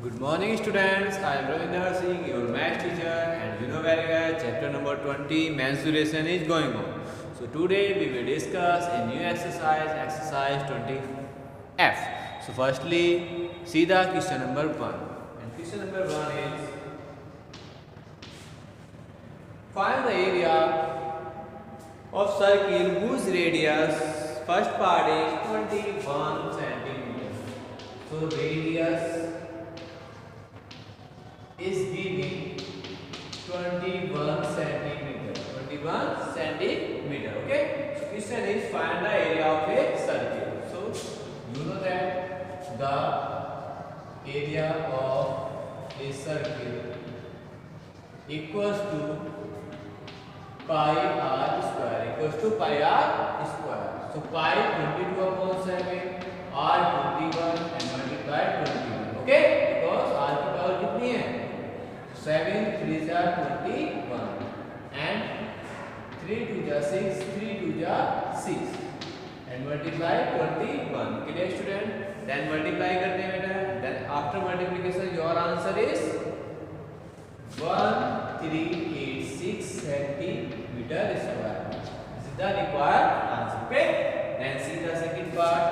Good morning students, I am Ravinder Singh, your math teacher, and you know very well chapter number 20 mensuration is going on. So today we will discuss a new exercise, exercise 20F. So firstly, see the question number 1. And question number 1 is find the area of circle whose radius first part is 21 centimeters. So radius is giving 21 centimeter. 21 centimeter. Okay. So question is find the area of a circle. So you know that the area of a circle equals to pi r square. Equals to pi r square. So pi 22 upon 7, r 21 and multiply 21. Okay. Because r की power कितनी है? 7 3 जा 21 and 3 2 जा 6, 3 2 जा 6 and multiply 21. Clear student? Then multiply करते हैं बेटा. Then after multiplication your answer is 1386 centimeter square. This is the required answer. Okay? Then see the second part.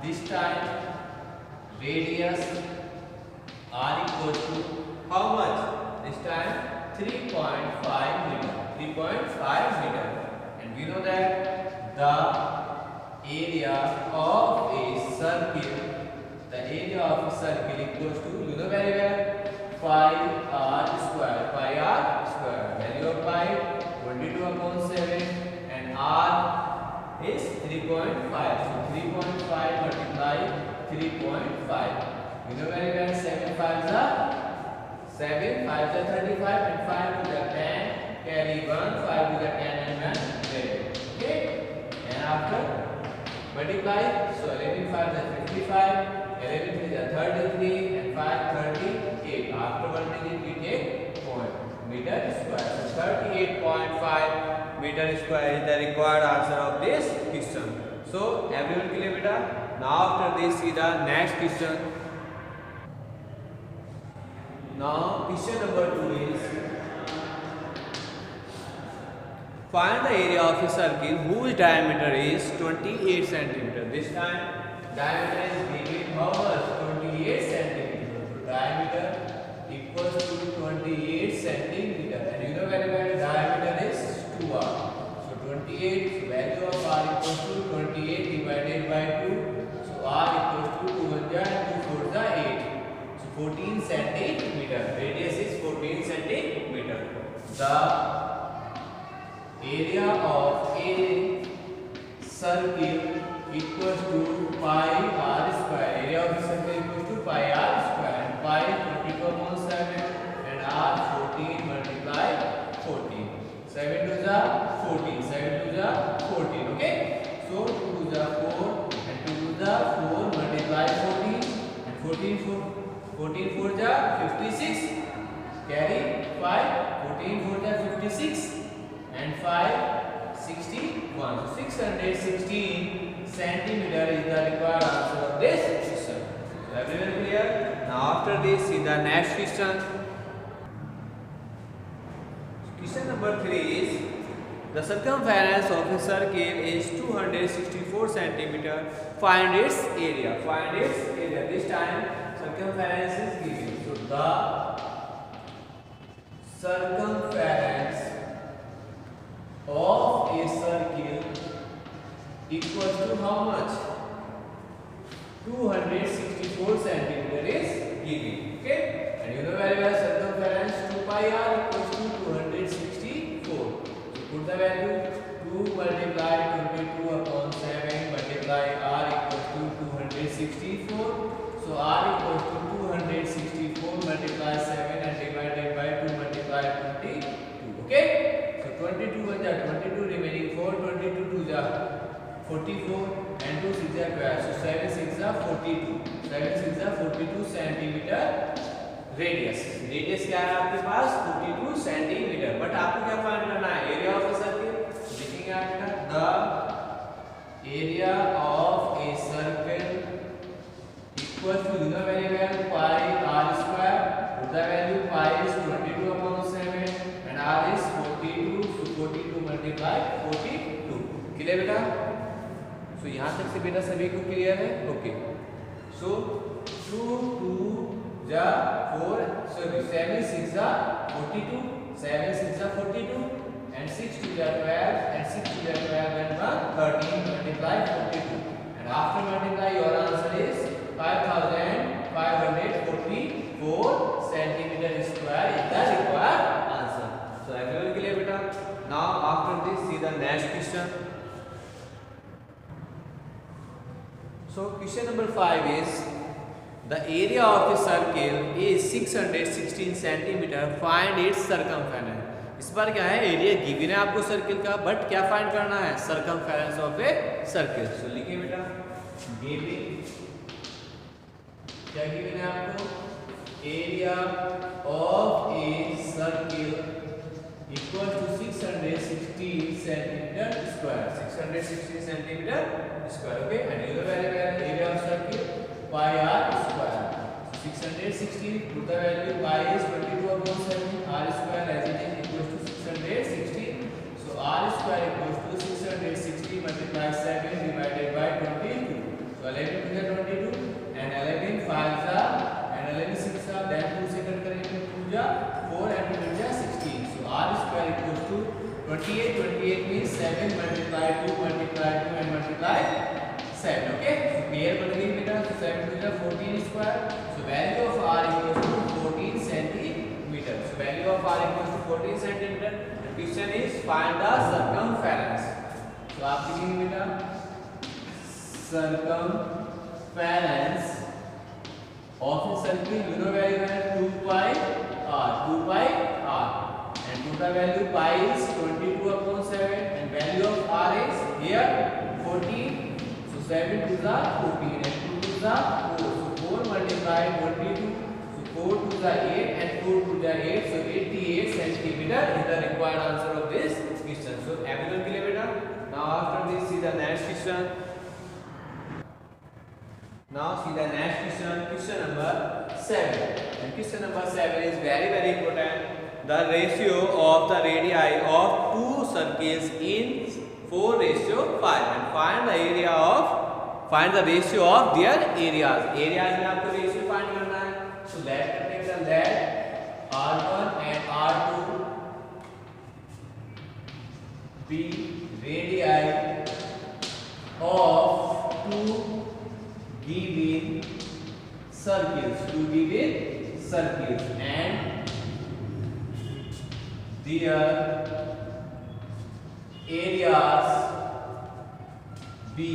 This time radius r equals to how much? This time 3.5 meter. 3.5 meter. And we know that the area of a circle, equals to, you know very well, pi r square. Pi r square. Value of pi 22 upon 7 and r is 3.5. So 3.5 multiply 3.5. You know very well 7 5 7 5 35 and 5 to the 10 carry 1 5 to the 10 and 1 0. Okay, and after multiply, so 11 5 is 55, 11 3 is 33 and 5 38. After multiplying we take meter square. So 38.5 meter square is the required answer of this question. So everyone clear beta? Now after this see the next question. Now question number 2 is find the area of a circle whose diameter is 28 centimeter. This time diameter is given how much? 28 centimeter. So diameter equals to 28 centimeter. And you know very well diameter is 2r. So 28, so value of r equals to 28 divided by 2. So r equals to 2 1 and 2 4 8. 14 centimeter. Radius is 14 centimeter. The area of a circle equals to pi r square. Area of a circle equals to pi r square. And pi 22 upon 7 and r 14 multiply 14. 7 to the 14. 7 to the 14. Okay. So 2 to the 4 and 2 to the 4 multiply 14 and 14 4. 14 4 ja 56 carry 5 14 4 ja 56 and 5 61. So 616 centimeter is the required answer of this question. So everyone clear? Now after this see the next question. Question number 3 is the circumference of a circle is 264 centimeter. Find its area. Find its area. This time circumference is given. So the circumference of a circle equals to how much? 264 centimeter is given. Okay, and you know very well circumference 2 pi r equals to 264. So put the value 2 multiply 22 upon 7 multiply r equals to 264. So r equals to 264 multiply 7 and divided by 2 multiply 22. Okay. So 22 1 ja 22 remaining 4 22 2 ja 44 and 2 6 ja 12. So 7 6 ja 42. 7 6 ja 42 centimeter radius. Radius क्या है आपके पास? 42 centimeter. But आपको क्या find करना है? Area of a circle. लिखेंगे आपका the area of a circle equals to, you know very well, pi r multiply 42। Clear बेटा? सो यहाँ तक से बेटा सभी को क्लियर है? ओके। सो 2 2 जा 4, सॉरी 7 6 जा 42, 7 6 जा 42 and 6 2 जा 12 and 6 2 जा 12 and 1 13 multiply 42 and after multiply your answer is 5544 centimeter square is the required answer. So everyone clear beta? Now after this see the next question. So question number 5 is the area of a circle is 616 centimeter. Find its circumference. इस बार क्या है, area given है आपको circle का, but क्या find करना है, circumference of a circle. So लिखिए बेटा, गिवन क्या गिवन है आपको, area of a circle equal to 616 centimetre square. 616 centimetre square. Okay, and you know area of circle pi R square. 616 put the value pi is 22/7, r square as it is equals to 616. So r square equals to 660 multiply 7 divided by 22. So 11 to the 22 and 11 5s are and 11 6s are, then 2 second करेंगे 2 जा 4 and 2 जा 16. So r square equals to 28. 28 means 7 multiply 2 multiply 2 and multiply 7. Okay, so pair बन गई बेटा. So 7 to the 14 square. So value of r equals to 14 centimeter. So value of r equals to 14 centimeter. The question is find the circumference. So आप लिखेंगे बेटा circumference of a circle. You know value है 2 pi r. 2 pi r. And total value pi is 22/7 and value of r is here 14. 7 to the 14 and 2 to the 4. So 4 multiply 22. So 4 to the 8 and 4 to the 8. So 88 centimeter is the required answer of this question. So everyone clear beta? Now after this see the next question. Now see the next question. Question number 7. And question number 7 is very important. The ratio of the radii of two circles in 4:5 and find the ratio of their areas. Areas में आपको ratio find करना है. So let R1 and R2 be radii of two given circles. And their areas be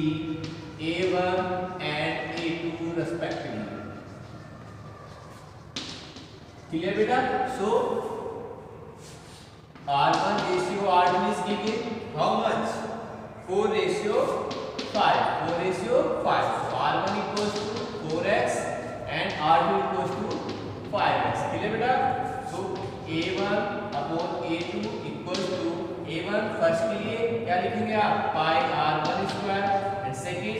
A1 and A2 respectively. Clear beta? So R1 ratio R2 is given how much? 4:5. 4:5. So R1 equals to 4x and R2 equals to 5x. Clear beta? So A1 upon A2 equals to A1 first के लिए क्या लिखेंगे आप, pi R1 square and second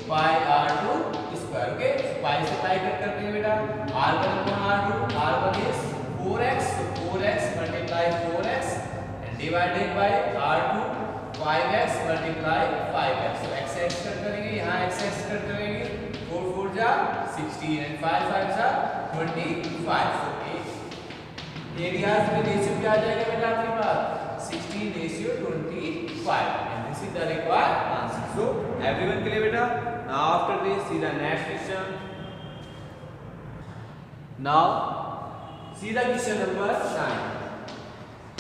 pi R2 square. Okay, pi से pi cut करते हैं बेटा. R1 upon R2, R1 is 4x, so 4x multiply 4x and divided by R2 5x multiply 5x. So x cut करेंगे, यहाँ x cut करेंगे. 4 4 जा 16 and 5 5 जा 25. So areas में रेशियो क्या आ जाएगा बेटा आपके पास, 16:25 and this is the required answer. So everyone clear beta? Now after this see the next question. Now see the question number 9.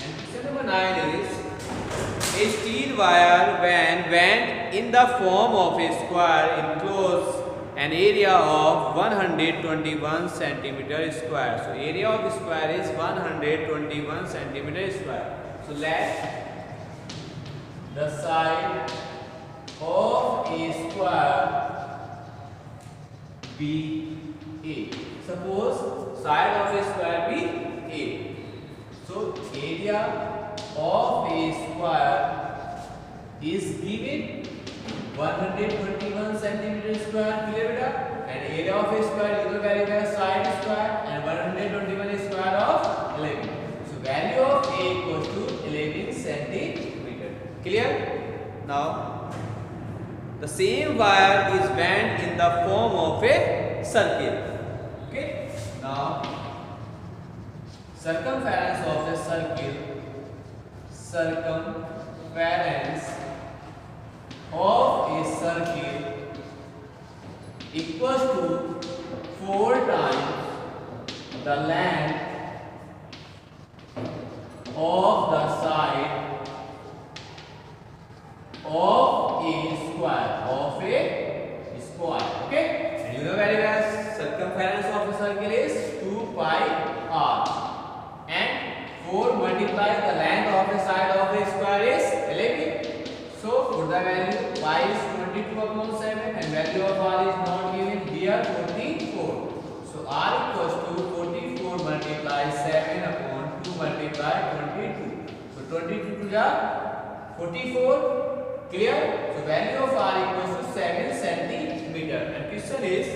And question number 9 is a steel wire when went in the form of a square enclosed an area of 121 centimeter square. So area of square is 121 centimeter square. So let the side of a square be A. Suppose side of a square be A. So area of a square is given 121 centimeter square. Clear beta? And area of a square you know value है side square and 121 square of 11. So value of A equals to 11 centimeter. the same wire is bent in the form of a circle. Okay, now circumference of a circle, circumference of a circle equals to 4 times the length of the side of a square, okay, and you know very well circumference of a circle is 2 pi r, and 4 multiplied the length of a side of a square is 11. So put the value, pi is 22 upon 7 and value of r is not given here, 44. So r equals to 44 multiplied 7 upon 2 multiplied 22. So 22 to the 44. Clear? So value of r equals to 7 centimeter. And question is,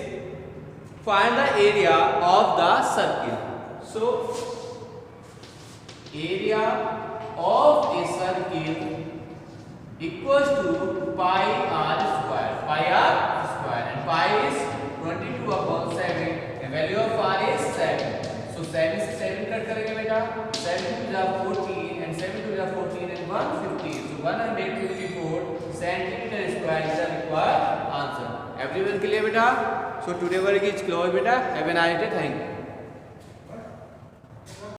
find the area of the circle. So area of a circle equals to pi r square. Pi r square, and pi is 22 upon 7 and value of r is 7. So 7 से 7 cut करेंगे बेटा, 7 to the 14 and 7 to the 14 and 150. So 154 centimeter square is the required answer. Everyone clear बेटा? So today work is closed बेटा. Have a nice day. Thank you.